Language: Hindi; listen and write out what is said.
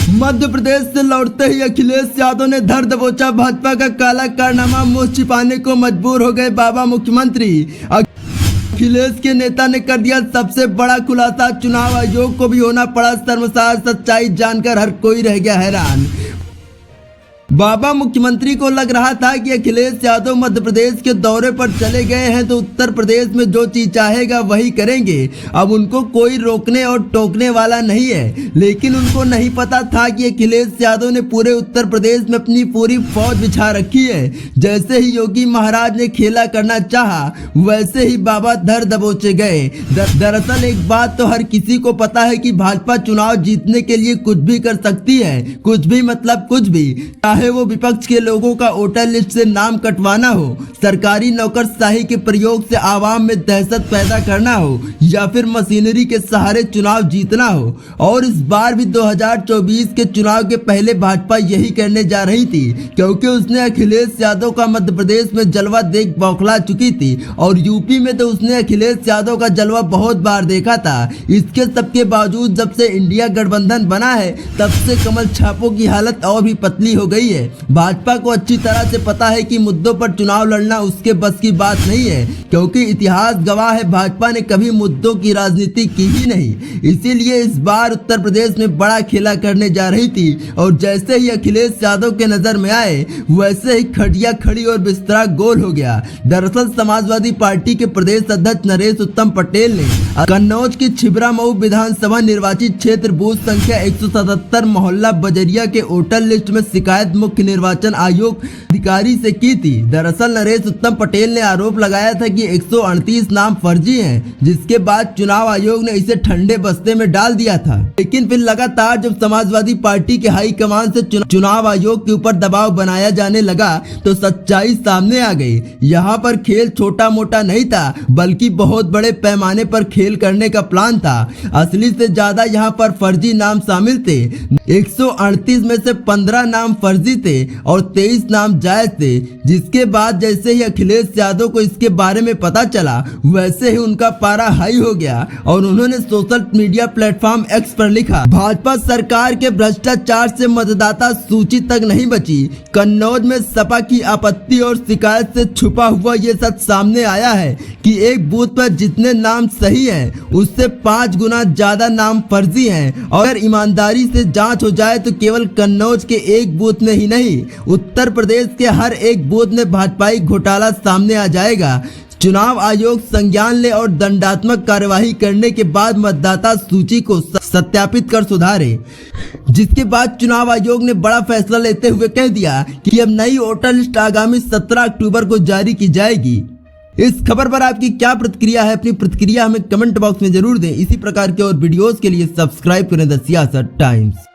मध्य प्रदेश से लौटते ही अखिलेश यादव ने धर दबोचा भाजपा का काला कारनामा मुंह छिपाने को मजबूर हो गए बाबा मुख्यमंत्री। अखिलेश के नेता ने कर दिया सबसे बड़ा खुलासा, चुनाव आयोग को भी होना पड़ा शर्मसार, सच्चाई जानकर हर कोई रह गया हैरान। बाबा मुख्यमंत्री को लग रहा था कि अखिलेश यादव मध्य प्रदेश के दौरे पर चले गए हैं तो उत्तर प्रदेश में जो चीज चाहेगा वही करेंगे, अब उनको कोई रोकने और टोकने वाला नहीं है। लेकिन उनको नहीं पता था कि अखिलेश यादव ने पूरे उत्तर प्रदेश में अपनी पूरी फौज बिछा रखी है। जैसे ही योगी महाराज ने खेला करना चाहा वैसे ही बाबा धर दबोचे गए। दरअसल एक बात तो हर किसी को पता है कि भाजपा चुनाव जीतने के लिए कुछ भी कर सकती है, कुछ भी मतलब कुछ भी, चाहे वो विपक्ष के लोगों का वोटर लिस्ट से नाम कटवाना हो, सरकारी नौकरशाही के प्रयोग से आवाम में दहशत पैदा करना हो, या फिर मशीनरी के सहारे चुनाव जीतना हो। और इस बार भी 2024 के चुनाव के पहले भाजपा यही करने जा रही थी, क्योंकि उसने अखिलेश यादव का मध्य प्रदेश में जलवा देख बौखला चुकी थी और यूपी में तो उसने अखिलेश यादव का जलवा बहुत बार देखा था। इसके सबके बावजूद जब से इंडिया गठबंधन बना है तब से कमल छापों की हालत और भी पतली हो गई है। भाजपा को अच्छी तरह से पता है कि मुद्दों पर चुनाव लड़ना उसके बस की बात नहीं है, क्योंकि इतिहास गवाह है भाजपा ने कभी मुद्दों की राजनीति की ही नहीं। इसीलिए इस बार उत्तर प्रदेश में बड़ा खेला करने जा रही थी और जैसे ही अखिलेश यादव के नजर में आए वैसे ही खटिया खड़ी और बिस्तरा गोल हो गया। दरअसल समाजवादी पार्टी के प्रदेश अध्यक्ष नरेश उत्तम पटेल ने कन्नौज की छिबरा मऊ विधानसभा निर्वाचित क्षेत्र बूथ संख्या 177 मोहल्ला बजरिया के वोटर लिस्ट में शिकायत मुख्य निर्वाचन आयोग अधिकारी से की थी। दरअसल नरेश उत्तम पटेल ने आरोप लगाया था कि 138 नाम फर्जी हैं, जिसके बाद चुनाव आयोग ने इसे ठंडे बस्ते में डाल दिया था। लेकिन फिर लगातार जब समाजवादी पार्टी के हाईकमान से चुनाव आयोग के ऊपर दबाव बनाया जाने लगा तो सच्चाई सामने आ गई। यहाँ पर खेल छोटा मोटा नहीं था बल्कि बहुत बड़े पैमाने पर खेल करने का प्लान था। असली से ज्यादा यहाँ पर फर्जी नाम शामिल थे। 138 में से 15 नाम फर्जी थे और 23 नाम जायज थे। जिसके बाद जैसे ही अखिलेश यादव को इसके बारे में पता चला वैसे ही उनका पारा हाई हो गया और उन्होंने सोशल मीडिया प्लेटफॉर्म एक्स पर लिखा, भाजपा सरकार के भ्रष्टाचार से मतदाता सूची तक नहीं बची। कन्नौज में सपा की आपत्ति और शिकायत से छुपा हुआ ये सच सामने आया है कि एक बूथ पर जितने नाम सही हैं उससे 5 गुना ज्यादा नाम फर्जी हैं। और ईमानदारी से जांच हो जाए तो केवल कन्नौज के एक बूथ में ही नहीं, उत्तर प्रदेश के हर एक बूथ में भाजपाई घोटाला सामने आ जाएगा। चुनाव आयोग संज्ञान ले और दंडात्मक कार्यवाही करने के बाद मतदाता सूची को सत्यापित कर सुधारे। जिसके बाद चुनाव आयोग ने बड़ा फैसला लेते हुए कह दिया कि अब नई वोटर लिस्ट आगामी 17 अक्टूबर को जारी की जाएगी। इस खबर पर आपकी क्या प्रतिक्रिया है? अपनी प्रतिक्रिया हमें कमेंट बॉक्स में जरूर दें। इसी प्रकार के और वीडियोस के लिए सब्सक्राइब करें द सियासत टाइम्स।